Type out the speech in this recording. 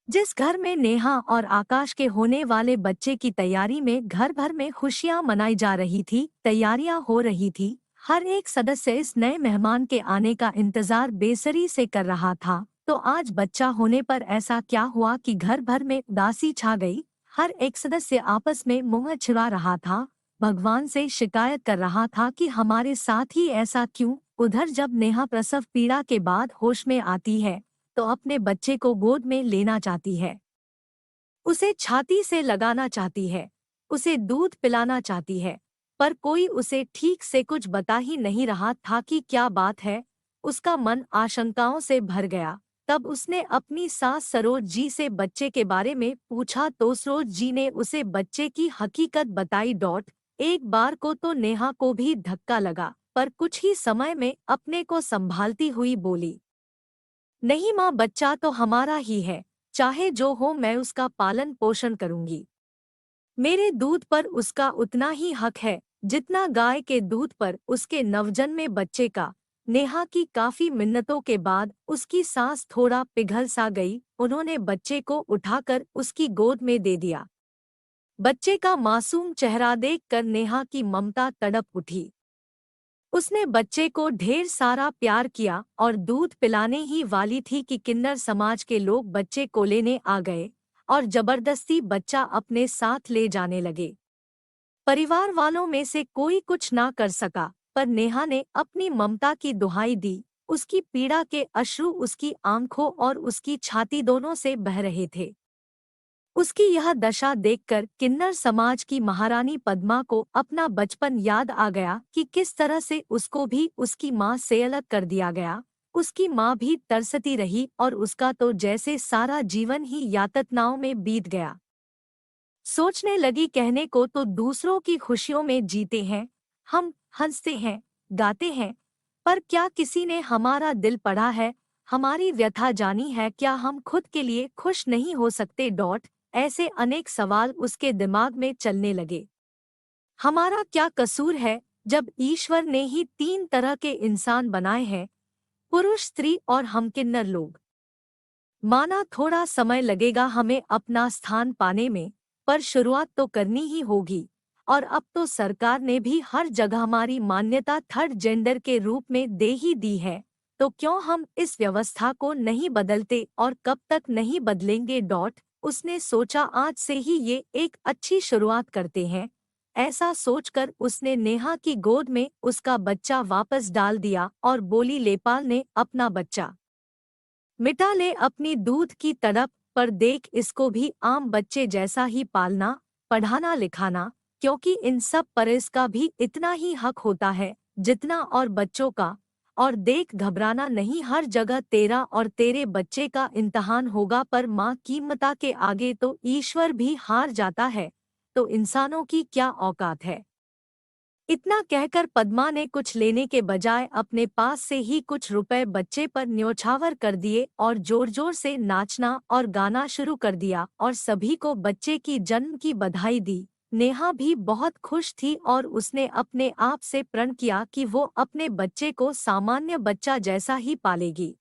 जिस घर में नेहा और आकाश के होने वाले बच्चे की तैयारी में घर भर में खुशियां मनाई जा रही थी, तैयारियां हो रही थी। हर एक सदस्य इस नए मेहमान के आने का इंतजार बेसब्री से कर रहा था। तो आज बच्चा होने पर ऐसा क्या हुआ कि घर भर में उदासी छा गई। हर एक सदस्य आपस में मुंह छिपा रहा था, भगवान से शिकायत कर रहा था कि हमारे साथ ही ऐसा क्यों। उधर जब नेहा प्रसव पीड़ा के बाद होश में आती है तो अपने बच्चे को गोद में लेना चाहती है, उसे छाती से लगाना चाहती है, उसे दूध पिलाना चाहती है। पर कोई उसे ठीक से कुछ बता ही नहीं रहा था कि क्या बात है। उसका मन आशंकाओं से भर गया। तब उसने अपनी सास सरोज जी से बच्चे के बारे में पूछा तो सरोज जी ने उसे बच्चे की हकीकत बताई। एक बार को तो नेहा को भी धक्का लगा, पर कुछ ही समय में अपने को संभालती हुई बोली, नहीं माँ, बच्चा तो हमारा ही है, चाहे जो हो मैं उसका पालन पोषण करूंगी। मेरे दूध पर उसका उतना ही हक है जितना गाय के दूध पर उसके नवजन्मे बच्चे का। नेहा की काफी मिन्नतों के बाद उसकी सांस थोड़ा पिघल सा गई। उन्होंने बच्चे को उठाकर उसकी गोद में दे दिया। बच्चे का मासूम चेहरा देखकर नेहा की ममता तड़प उठी। उसने बच्चे को ढेर सारा प्यार किया और दूध पिलाने ही वाली थी कि किन्नर समाज के लोग बच्चे को लेने आ गए और जबरदस्ती बच्चा अपने साथ ले जाने लगे। परिवार वालों में से कोई कुछ ना कर सका, पर नेहा ने अपनी ममता की दुहाई दी। उसकी पीड़ा के अश्रु उसकी आंखों और उसकी छाती दोनों से बह रहे थे। उसकी यह दशा देखकर किन्नर समाज की महारानी पद्मा को अपना बचपन याद आ गया कि किस तरह से उसको भी उसकी माँ से अलग कर दिया गया। उसकी माँ भी तरसती रही और उसका तो जैसे सारा जीवन ही यातनाओं में बीत गया। सोचने लगी, कहने को तो दूसरों की खुशियों में जीते हैं, हम हंसते हैं, गाते हैं, पर क्या किसी ने हमारा दिल पढ़ा है, हमारी व्यथा जानी है? क्या हम खुद के लिए खुश नहीं हो सकते? ऐसे अनेक सवाल उसके दिमाग में चलने लगे। हमारा क्या कसूर है जब ईश्वर ने ही तीन तरह के इंसान बनाए हैं, पुरुष, स्त्री और हम किन्नर लोग। माना थोड़ा समय लगेगा हमें अपना स्थान पाने में, पर शुरुआत तो करनी ही होगी। और अब तो सरकार ने भी हर जगह हमारी मान्यता थर्ड जेंडर के रूप में दे ही दी है, तो क्यों हम इस व्यवस्था को नहीं बदलते और कब तक नहीं बदलेंगे? उसने सोचा, आज से ही ये एक अच्छी शुरुआत करते हैं। ऐसा सोचकर उसने नेहा की गोद में उसका बच्चा वापस डाल दिया और बोली, लेपाल ने अपना बच्चा मिटा ले अपनी दूध की तड़प, पर देख इसको भी आम बच्चे जैसा ही पालना, पढ़ाना, लिखाना, क्योंकि इन सब पर इसका भी इतना ही हक होता है जितना और बच्चों का। और देख, घबराना नहीं, हर जगह तेरा और तेरे बच्चे का इम्तिहान होगा, पर माँ की ममता के आगे तो ईश्वर भी हार जाता है, तो इंसानों की क्या औकात है। इतना कहकर पद्मा ने कुछ लेने के बजाय अपने पास से ही कुछ रुपए बच्चे पर न्योछावर कर दिए और जोर जोर से नाचना और गाना शुरू कर दिया और सभी को बच्चे की जन्म की बधाई दी। नेहा भी बहुत खुश थी और उसने अपने आप से प्रण किया कि वो अपने बच्चे को सामान्य बच्चा जैसा ही पालेगी।